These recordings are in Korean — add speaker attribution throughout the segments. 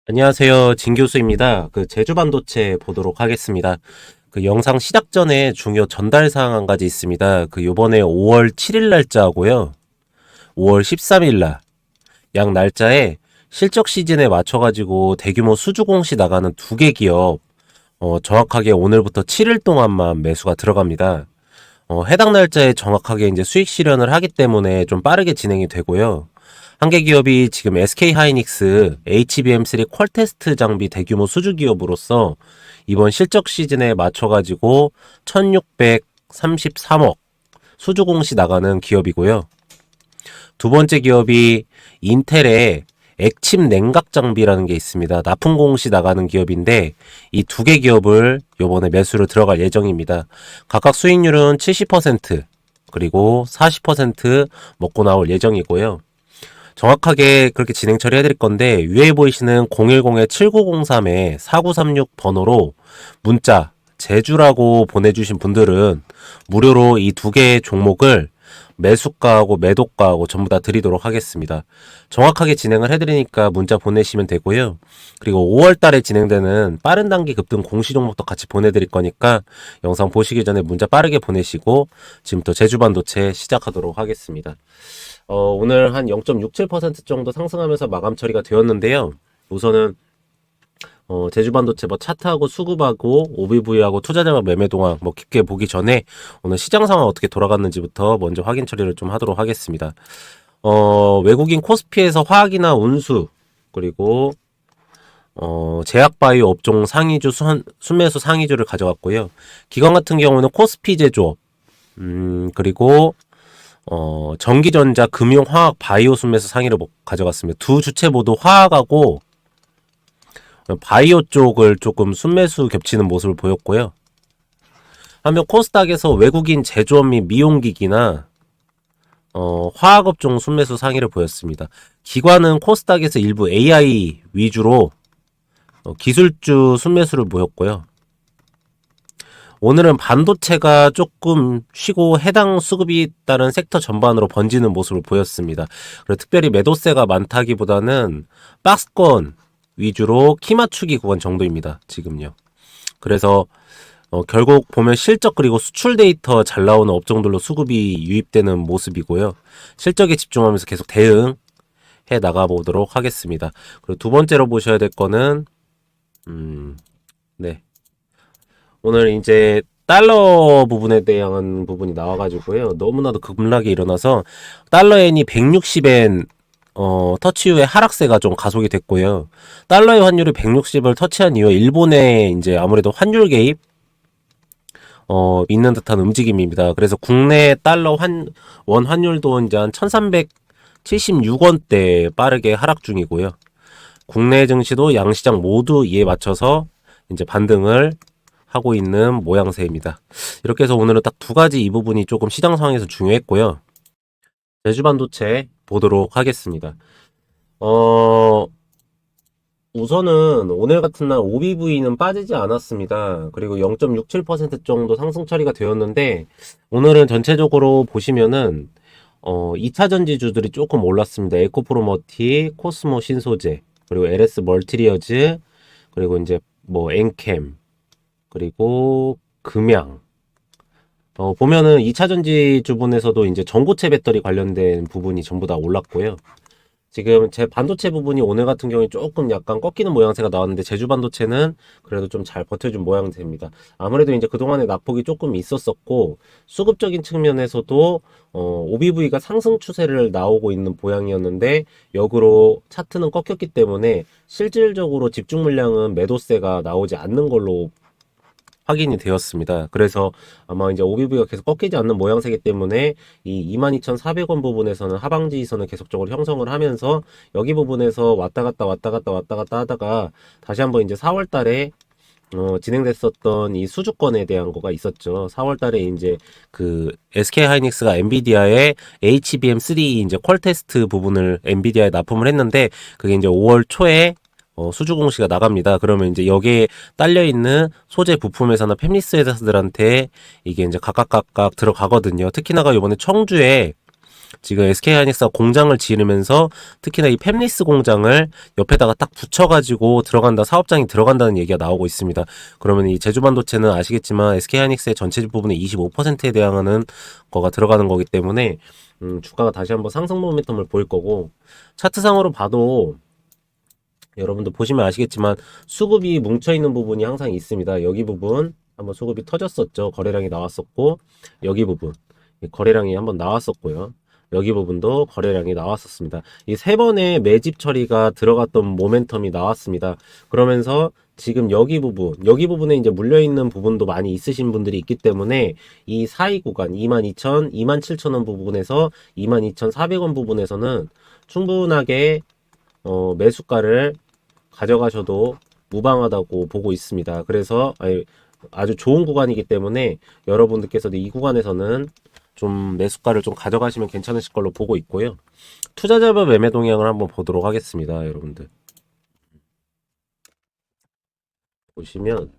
Speaker 1: 안녕하세요. 진 교수입니다. 제주 반도체 보도록 하겠습니다. 영상 시작 전에 중요 전달 사항 한 가지 있습니다. 요번에 5월 7일 날짜하고요. 5월 13일 날, 양 날짜에 실적 시즌에 맞춰가지고 대규모 수주 공시 나가는 두 개 기업, 정확하게 오늘부터 7일 동안만 매수가 들어갑니다. 해당 날짜에 정확하게 이제 수익 실현을 하기 때문에 좀 빠르게 진행이 되고요. 한 개 기업이 지금 SK 하이닉스 HBM3 퀄 테스트 장비 대규모 수주 기업으로서 이번 실적 시즌에 맞춰가지고 1633억 수주 공시 나가는 기업이고요. 두 번째 기업이 인텔의 액침 냉각 장비라는 게 있습니다. 납품 공시 나가는 기업인데 이 두 개 기업을 요번에 매수로 들어갈 예정입니다. 각각 수익률은 70% 그리고 40% 먹고 나올 예정이고요. 정확하게 그렇게 진행 처리해 드릴 건데 위에 보이시는 010-7903-4936 번호로 문자 제주라고 보내주신 분들은 무료로 이 두 개의 종목을 매수가하고 매도가하고 전부 다 드리도록 하겠습니다. 정확하게 진행을 해드리니까 문자 보내시면 되고요. 그리고 5월 달에 진행되는 빠른 단기 급등 공시 종목도 같이 보내드릴 거니까 영상 보시기 전에 문자 빠르게 보내시고 지금부터 제주반도체 시작하도록 하겠습니다. 오늘 한 0.67% 정도 상승하면서 마감 처리가 되었는데요. 우선은 제주반도체 차트하고 수급하고 OBV하고 투자자가 매매 동향 깊게 보기 전에 오늘 시장 상황 어떻게 돌아갔는지부터 먼저 확인 처리를 좀 하도록 하겠습니다. 외국인 코스피에서 화학이나 운수 그리고 제약바이오 업종 상위주 순매수 상위주를 가져갔고요. 기관 같은 경우는 코스피 제조업 그리고 전기전자, 금융, 화학, 바이오 순매수 상위를 가져갔습니다. 두 주체 모두 화학하고 바이오 쪽을 조금 순매수 겹치는 모습을 보였고요. 한편 코스닥에서 외국인 제조업 및 미용기기나 화학업종 순매수 상위를 보였습니다. 기관은 코스닥에서 일부 AI 위주로 기술주 순매수를 보였고요. 오늘은 반도체가 조금 쉬고 해당 수급이 따른 섹터 전반으로 번지는 모습을 보였습니다. 그리고 특별히 매도세가 많다기보다는 박스권 위주로 키 맞추기 구간 정도입니다. 지금요. 그래서 결국 보면 실적 그리고 수출 데이터 잘 나오는 업종들로 수급이 유입되는 모습이고요. 실적에 집중하면서 계속 대응해 나가보도록 하겠습니다. 그리고 두 번째로 보셔야 될 거는 네. 오늘 이제 달러 부분에 대한 부분이 나와가지고요. 너무나도 급락이 일어나서 달러엔이 160엔 터치 후에 하락세가 좀 가속이 됐고요. 달러의 환율이 160을 터치한 이후에 일본의 이제 아무래도 환율 개입 있는 듯한 움직임입니다. 그래서 국내 달러 원 환율도 이제 한 1376원대 빠르게 하락 중이고요. 국내 증시도 양시장 모두 이에 맞춰서 이제 반등을 하고 있는 모양새입니다. 이렇게 해서 오늘은 딱 두 가지 이 부분이 조금 시장 상황에서 중요했고요. 제주반도체 보도록 하겠습니다. 우선은 오늘 같은 날 OBV는 빠지지 않았습니다. 그리고 0.67% 정도 상승 처리가 되었는데 오늘은 전체적으로 보시면은 2차 전지주들이 조금 올랐습니다. 에코프로머티, 코스모 신소재, 그리고 LS 멀티리어즈, 그리고 이제 엔캠, 그리고 금양. 보면은 2차 전지 주분에서도 이제 전고체 배터리 관련된 부분이 전부 다 올랐고요. 지금 제 반도체 부분이 오늘 같은 경우에 조금 약간 꺾이는 모양새가 나왔는데 제주 반도체는 그래도 좀 잘 버텨준 모양새입니다. 아무래도 이제 그동안에 낙폭이 조금 있었었고 수급적인 측면에서도 OBV가 상승 추세를 나오고 있는 모양이었는데 역으로 차트는 꺾였기 때문에 실질적으로 집중 물량은 매도세가 나오지 않는 걸로 확인이 되었습니다. 그래서 아마 이제 OBV가 계속 꺾이지 않는 모양새이기 때문에 이 22,400원 부분에서는 하방지선을 계속적으로 형성을 하면서 여기 부분에서 왔다 갔다 하다가 다시 한번 이제 4월 달에 진행됐었던 이 수주권에 대한 거가 있었죠. 4월 달에 이제 SK 하이닉스가 엔비디아의 HBM3 이제 퀄 테스트 부분을 엔비디아에 납품을 했는데 그게 이제 5월 초에 수주 공시가 나갑니다. 그러면 이제 여기에 딸려있는 소재 부품 회사나 팹리스 회사들한테 이게 이제 각각 들어가거든요. 특히나가 이번에 청주에 지금 SK하이닉스가 공장을 지으면서 특히나 이 팹리스 공장을 옆에다가 딱 붙여가지고 들어간다, 사업장이 들어간다는 얘기가 나오고 있습니다. 그러면 이 제주반도체는 아시겠지만 SK하이닉스의 전체 부분의 25%에 해당하는 거가 들어가는 거기 때문에 주가가 다시 한번 상승 모멘텀을 보일 거고, 차트상으로 봐도 여러분들 보시면 아시겠지만 수급이 뭉쳐있는 부분이 항상 있습니다. 여기 부분 한번 수급이 터졌었죠. 거래량이 나왔었고, 여기 부분 거래량이 한번 나왔었고요. 여기 부분도 거래량이 나왔었습니다. 이 세 번의 매집 처리가 들어갔던 모멘텀이 나왔습니다. 그러면서 지금 여기 부분에 이제 물려있는 부분도 많이 있으신 분들이 있기 때문에 이 사이 구간 22,000, 27,000원 부분에서 22,400원 부분에서는 충분하게 매수가를 가져가셔도 무방하다고 보고 있습니다. 그래서 아주 좋은 구간이기 때문에 여러분들께서도 이 구간에서는 좀 매수가를 좀 가져가시면 괜찮으실 걸로 보고 있고요. 투자자별 매매 동향을 한번 보도록 하겠습니다. 여러분들 보시면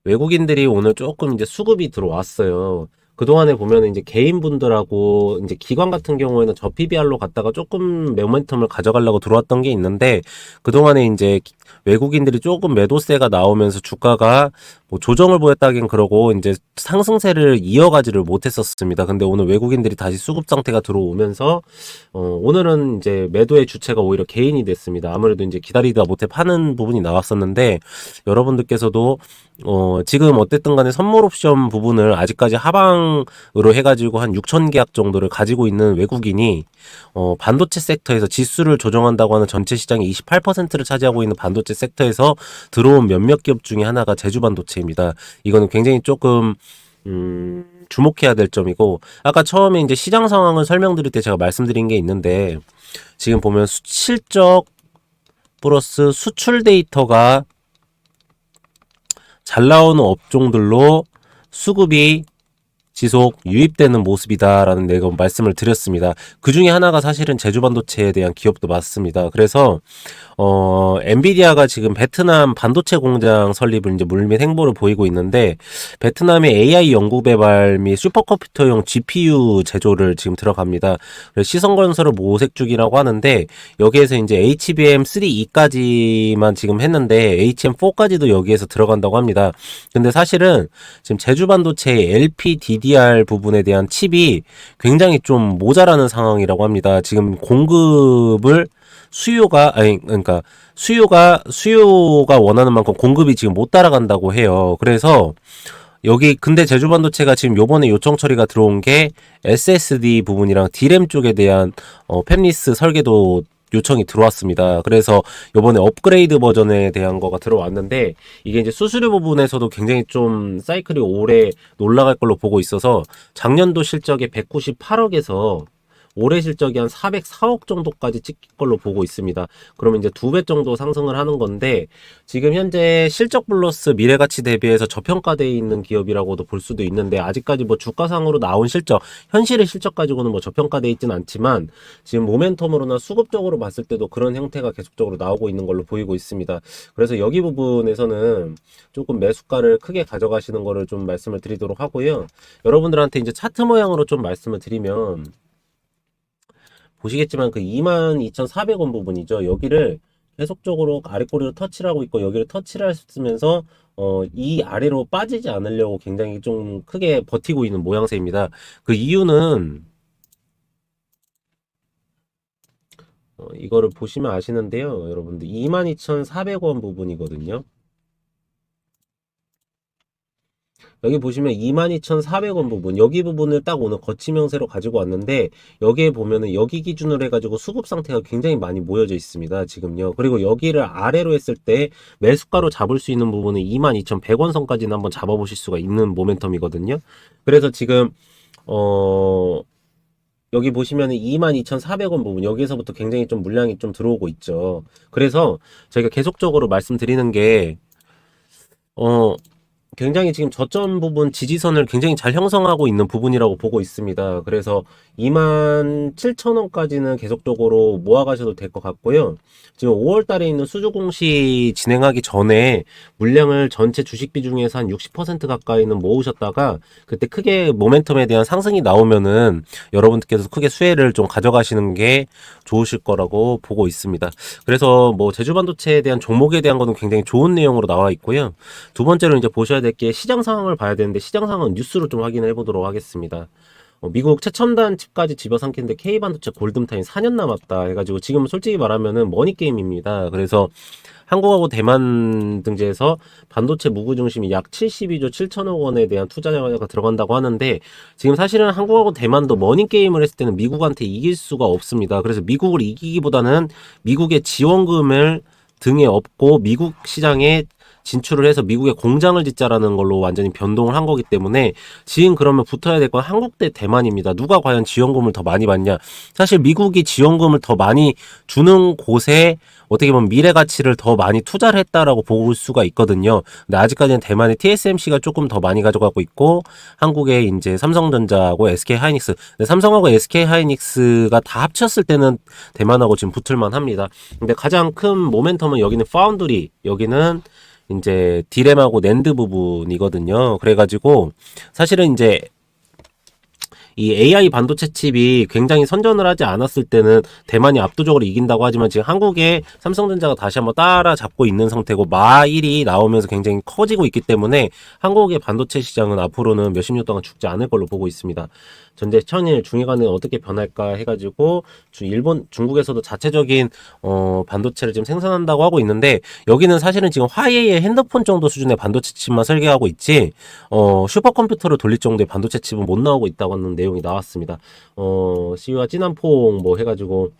Speaker 1: 외국인들이 오늘 조금 이제 수급이 들어왔어요. 그동안에 보면 이제 개인분들하고 이제 기관 같은 경우에는 저 PBR로 갔다가 조금 모멘텀을 가져가려고 들어왔던 게 있는데, 그동안에 이제 외국인들이 조금 매도세가 나오면서 주가가 뭐 조정을 보였다긴 그러고 이제 상승세를 이어가지를 못했었습니다. 근데 오늘 외국인들이 다시 수급 상태가 들어오면서 오늘은 이제 매도의 주체가 오히려 개인이 됐습니다. 아무래도 이제 기다리다 못해 파는 부분이 나왔었는데, 여러분들께서도 지금 어쨌든 간에 선물 옵션 부분을 아직까지 하방으로 해가지고 한 6천 계약 정도를 가지고 있는 외국인이 반도체 섹터에서 지수를 조정한다고 하는 전체 시장의 28%를 차지하고 있는 반도체 섹터에서 들어온 몇몇 기업 중에 하나가 제주반도체입니다. 이거는 굉장히 조금 주목해야 될 점이고, 아까 처음에 이제 시장 상황을 설명드릴 때 제가 말씀드린 게 있는데, 지금 보면 실적 플러스 수출 데이터가 잘 나오는 업종들로 수급이 지속 유입되는 모습이다라는 내가 말씀을 드렸습니다. 그 중에 하나가 사실은 제주반도체에 대한 기업도 맞습니다. 그래서 엔비디아가 지금 베트남 반도체 공장 설립을 이제 물밑 행보를 보이고 있는데, 베트남의 AI 연구 개발 및 슈퍼컴퓨터용 GPU 제조를 지금 들어갑니다. 그래서 시성건설을 모색 중이라고 하는데, 여기에서 이제 HBM3E까지만 지금 했는데 HM4까지도 여기에서 들어간다고 합니다. 근데 사실은 지금 제주반도체의 LPDDR 부분에 대한 칩이 굉장히 좀 모자라는 상황이라고 합니다. 지금 공급을 그러니까 수요가 원하는 만큼 공급이 지금 못 따라간다고 해요. 그래서 여기 근데 제주반도체가 지금 요번에 요청 처리가 들어온 게 SSD 부분이랑 D램 쪽에 대한 팹리스 설계도 요청이 들어왔습니다. 그래서 요번에 업그레이드 버전에 대한 거가 들어왔는데, 이게 이제 수수료 부분에서도 굉장히 좀 사이클이 오래 올라갈 걸로 보고 있어서 작년도 실적이 198억에서 올해 실적이 한 404억 정도까지 찍힐 걸로 보고 있습니다. 그러면 이제 2배 정도 상승을 하는 건데, 지금 현재 실적 플러스 미래가치 대비해서 저평가되어 있는 기업이라고도 볼 수도 있는데, 아직까지 뭐 주가상으로 나온 실적, 현실의 실적 가지고는 뭐 저평가되어 있지는 않지만, 지금 모멘텀으로나 수급적으로 봤을 때도 그런 형태가 계속적으로 나오고 있는 걸로 보이고 있습니다. 그래서 여기 부분에서는 조금 매수가를 크게 가져가시는 거를 좀 말씀을 드리도록 하고요. 여러분들한테 이제 차트 모양으로 좀 말씀을 드리면, 보시겠지만 그 22,400원 부분이죠. 여기를 계속적으로 아래꼬리로 터치를 하고 있고, 여기를 터치를 했으면서 이 아래로 빠지지 않으려고 굉장히 좀 크게 버티고 있는 모양새입니다. 그 이유는 이거를 보시면 아시는데요. 여러분들 22,400원 부분이거든요. 여기 보시면 22,400원 부분, 여기 부분을 딱 오늘 거치명세로 가지고 왔는데, 여기에 보면은 여기 기준으로 해가지고 수급 상태가 굉장히 많이 모여져 있습니다. 지금요. 그리고 여기를 아래로 했을 때 매수가로 잡을 수 있는 부분은 22,100원 선까지는 한번 잡아보실 수가 있는 모멘텀이거든요. 그래서 지금 여기 보시면은 22,400원 부분, 여기에서부터 굉장히 좀 물량이 좀 들어오고 있죠. 그래서 저희가 계속적으로 말씀드리는 게 굉장히 지금 저점 부분 지지선을 굉장히 잘 형성하고 있는 부분이라고 보고 있습니다. 그래서 27,000원까지는 계속적으로 모아가셔도 될 것 같고요. 지금 5월 달에 있는 수주 공시 진행하기 전에 물량을 전체 주식 비중에서 한 60% 가까이는 모으셨다가 그때 크게 모멘텀에 대한 상승이 나오면은 여러분들께서 크게 수혜를 좀 가져가시는 게 좋으실 거라고 보고 있습니다. 그래서 뭐 제주반도체에 대한 종목에 대한 거는 굉장히 좋은 내용으로 나와 있고요. 두 번째로 이제 보셔야 될 게 시장 상황을 봐야 되는데 시장 상황은 뉴스로 좀 확인해 보도록 하겠습니다. 미국 최첨단 칩까지 집어삼키는데 K반도체 골든타임 4년 남았다 해가지고 지금 솔직히 말하면은 머니게임입니다. 그래서 한국하고 대만 등지에서 반도체 무구 중심이 약 72조 7천억 원에 대한 투자가 들어간다고 하는데 지금 사실은 한국하고 대만도 머니게임을 했을 때는 미국한테 이길 수가 없습니다. 그래서 미국을 이기기보다는 미국의 지원금을 등에 업고 미국 시장에 진출을 해서 미국에 공장을 짓자라는 걸로 완전히 변동을 한 거기 때문에 지금 그러면 붙어야 될 건 한국 대 대만입니다. 누가 과연 지원금을 더 많이 받냐. 사실 미국이 지원금을 더 많이 주는 곳에 어떻게 보면 미래 가치를 더 많이 투자를 했다라고 볼 수가 있거든요. 근데 아직까지는 대만의 TSMC가 조금 더 많이 가져가고 있고 한국의 이제 삼성전자하고 SK하이닉스. 근데 삼성하고 SK하이닉스가 다 합쳤을 때는 대만하고 지금 붙을만 합니다. 근데 가장 큰 모멘텀은 여기는 파운드리, 여기는 이제 디램하고 낸드 부분이거든요. 그래가지고 사실은 이제 이 AI 반도체 칩이 굉장히 선전을 하지 않았을 때는 대만이 압도적으로 이긴다고 하지만 지금 한국의 삼성전자가 다시 한번 따라잡고 있는 상태고 마1이 나오면서 굉장히 커지고 있기 때문에 한국의 반도체 시장은 앞으로는 몇십 년 동안 죽지 않을 걸로 보고 있습니다. 전제 천일 중회관은 어떻게 변할까 해가지고 일본 중국에서도 자체적인 반도체를 지금 생산한다고 하고 있는데 여기는 사실은 지금 화웨이의 핸드폰 정도 수준의 반도체 칩만 설계하고 있지 슈퍼컴퓨터를 돌릴 정도의 반도체 칩은 못 나오고 있다고 하는 내용이 나왔습니다. CU와 진한퐁 뭐 해가지고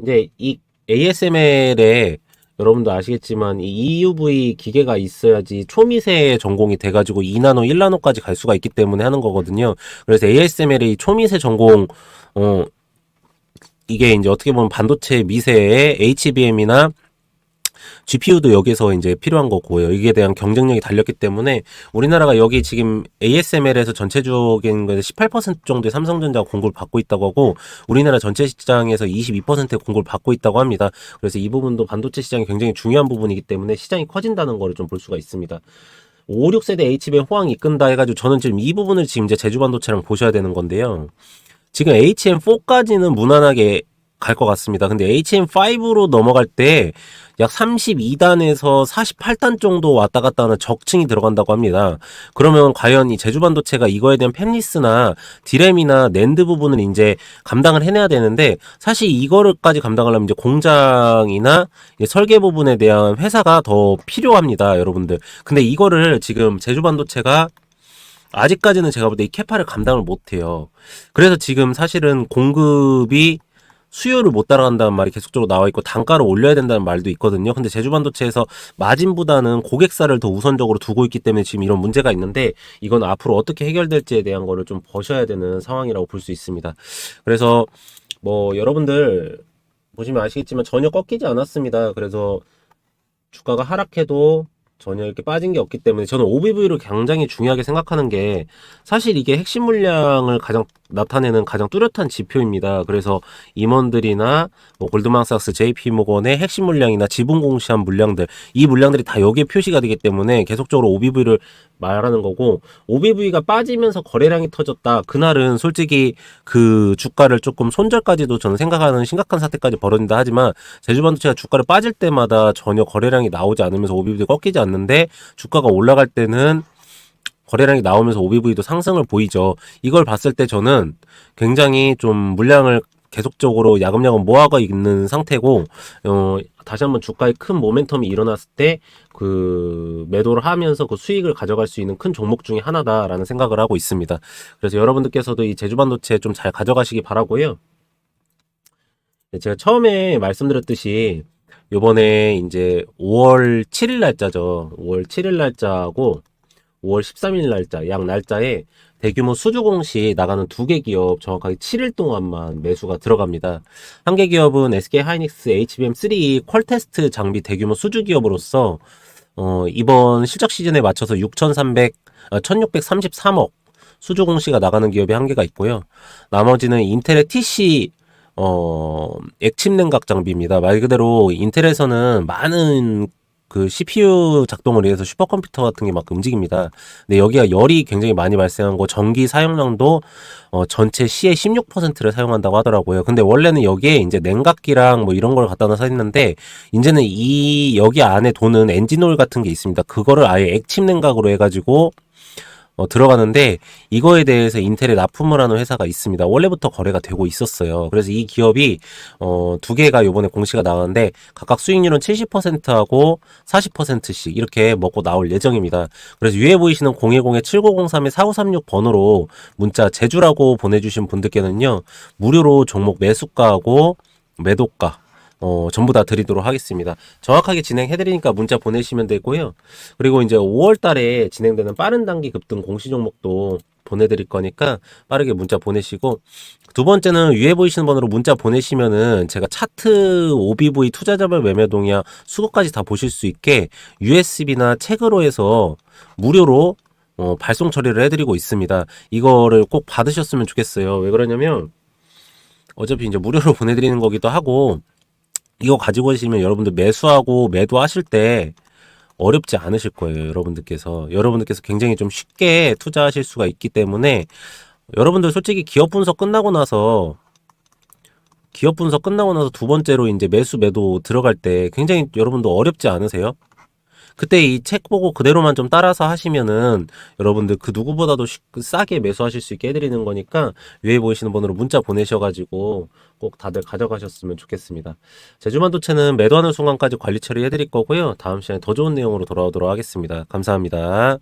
Speaker 1: 이제 이 ASML에 여러분도 아시겠지만 이 EUV 기계가 있어야지 초미세 전공이 돼가지고 2나노, 1나노까지 갈 수가 있기 때문에 하는 거거든요. 그래서 ASML의 초미세 전공 이게 이제 어떻게 보면 반도체 미세의 HBM이나 GPU도 여기서 이제 필요한 거고요. 이게 대한 경쟁력이 달렸기 때문에 우리나라가 여기 지금 ASML에서 전체적인 거에서 18% 정도의 삼성전자가 공급을 받고 있다고 하고 우리나라 전체 시장에서 22%의 공급을 받고 있다고 합니다. 그래서 이 부분도 반도체 시장이 굉장히 중요한 부분이기 때문에 시장이 커진다는 거를 좀 볼 수가 있습니다. 5, 6세대 HBM 호황 이끈다 해가지고 저는 지금 이 부분을 지금 이제 제주반도체랑 보셔야 되는 건데요. 지금 HM4까지는 무난하게 갈 것 같습니다. 근데 HM5로 넘어갈 때 약 32단에서 48단 정도 왔다 갔다 하는 적층이 들어간다고 합니다. 그러면 과연 이 제주반도체가 이거에 대한 팹리스나 디램이나 낸드 부분을 이제 감당을 해내야 되는데 사실 이거를까지 감당하려면 이제 공장이나 이제 설계 부분에 대한 회사가 더 필요합니다, 여러분들. 근데 이거를 지금 제주반도체가 아직까지는 제가 볼 때 이 캐파를 감당을 못해요. 그래서 지금 사실은 공급이 수요를 못 따라간다는 말이 계속적으로 나와 있고 단가를 올려야 된다는 말도 있거든요. 근데 제주반도체에서 마진보다는 고객사를 더 우선적으로 두고 있기 때문에 지금 이런 문제가 있는데 이건 앞으로 어떻게 해결될지에 대한 거를 좀 보셔야 되는 상황이라고 볼 수 있습니다. 그래서 뭐 여러분들 보시면 아시겠지만 전혀 꺾이지 않았습니다. 그래서 주가가 하락해도 전혀 이렇게 빠진 게 없기 때문에 저는 OBV를 굉장히 중요하게 생각하는 게 사실 이게 핵심 물량을 가장 나타내는 가장 뚜렷한 지표입니다. 그래서 임원들이나 뭐 골드만삭스, JP모건의 핵심 물량이나 지분 공시한 물량들 이 물량들이 다 여기에 표시가 되기 때문에 계속적으로 OBV를 말하는 거고 OBV가 빠지면서 거래량이 터졌다. 그날은 솔직히 그 주가를 조금 손절까지도 저는 생각하는 심각한 사태까지 벌어진다 하지만 제주반도체가 주가를 빠질 때마다 전혀 거래량이 나오지 않으면서 OBV도 꺾이지 않는데 주가가 올라갈 때는 거래량이 나오면서 OBV도 상승을 보이죠. 이걸 봤을 때 저는 굉장히 좀 물량을 계속적으로 야금야금 모아가 있는 상태고 다시 한번 주가의 큰 모멘텀이 일어났을 때 그 매도를 하면서 그 수익을 가져갈 수 있는 큰 종목 중에 하나다라는 생각을 하고 있습니다. 그래서 여러분들께서도 이 제주반도체 좀 잘 가져가시기 바라고요. 제가 처음에 말씀드렸듯이 요번에 이제 5월 7일 날짜죠. 5월 7일 날짜하고 5월 13일 날짜, 양 날짜에 대규모 수주 공시 나가는 두 개 기업 정확하게 7일 동안만 매수가 들어갑니다. 한 개 기업은 SK하이닉스 HBM3 퀄 테스트 장비 대규모 수주 기업으로서 이번 실적 시즌에 맞춰서 1633억 수주 공시가 나가는 기업이 한 개가 있고요. 나머지는 인텔의 TC 액침 냉각 장비입니다. 말 그대로 인텔에서는 많은 그 CPU 작동을 위해서 슈퍼컴퓨터 같은 게 막 움직입니다. 근데 여기가 열이 굉장히 많이 발생한 거, 전기 사용량도 전체 시의 16%를 사용한다고 하더라고요. 근데 원래는 여기에 이제 냉각기랑 뭐 이런 걸 갖다 놔서 했는데, 이제는 여기 안에 도는 엔진오일 같은 게 있습니다. 그거를 아예 액침 냉각으로 해가지고 들어가는데, 이거에 대해서 인텔에 납품을 하는 회사가 있습니다. 원래부터 거래가 되고 있었어요. 그래서 이 기업이 두 개가 요번에 공시가 나왔는데, 각각 수익률은 70%하고 40%씩 이렇게 먹고 나올 예정입니다. 그래서 위에 보이시는 010-7903-4936번으로 문자 제주라고 보내주신 분들께는요, 무료로 종목 매수가하고 매도가 전부 다 드리도록 하겠습니다. 정확하게 진행해드리니까 문자 보내시면 되고요. 그리고 이제 5월 달에 진행되는 빠른 단기 급등 공시 종목도 보내드릴 거니까 빠르게 문자 보내시고, 두 번째는 위에 보이시는 번호로 문자 보내시면은 제가 차트 OBV 투자자별 매매 동향 수급까지 다 보실 수 있게 USB나 책으로 해서 무료로 발송 처리를 해드리고 있습니다. 이거를 꼭 받으셨으면 좋겠어요. 왜 그러냐면 어차피 이제 무료로 보내드리는 거기도 하고, 이거 가지고 계시면 여러분들 매수하고 매도하실 때 어렵지 않으실 거예요. 여러분들께서 굉장히 좀 쉽게 투자하실 수가 있기 때문에, 여러분들 솔직히 기업 분석 끝나고 나서 두 번째로 이제 매수 매도 들어갈 때 굉장히 여러분도 어렵지 않으세요? 그때 이 책 보고 그대로만 좀 따라서 하시면은 여러분들 그 누구보다도 싸게 매수하실 수 있게 해드리는 거니까, 위에 보이시는 번호로 문자 보내셔가지고 꼭 다들 가져가셨으면 좋겠습니다. 제주반도체는 매도하는 순간까지 관리 처리해드릴 거고요. 다음 시간에 더 좋은 내용으로 돌아오도록 하겠습니다. 감사합니다.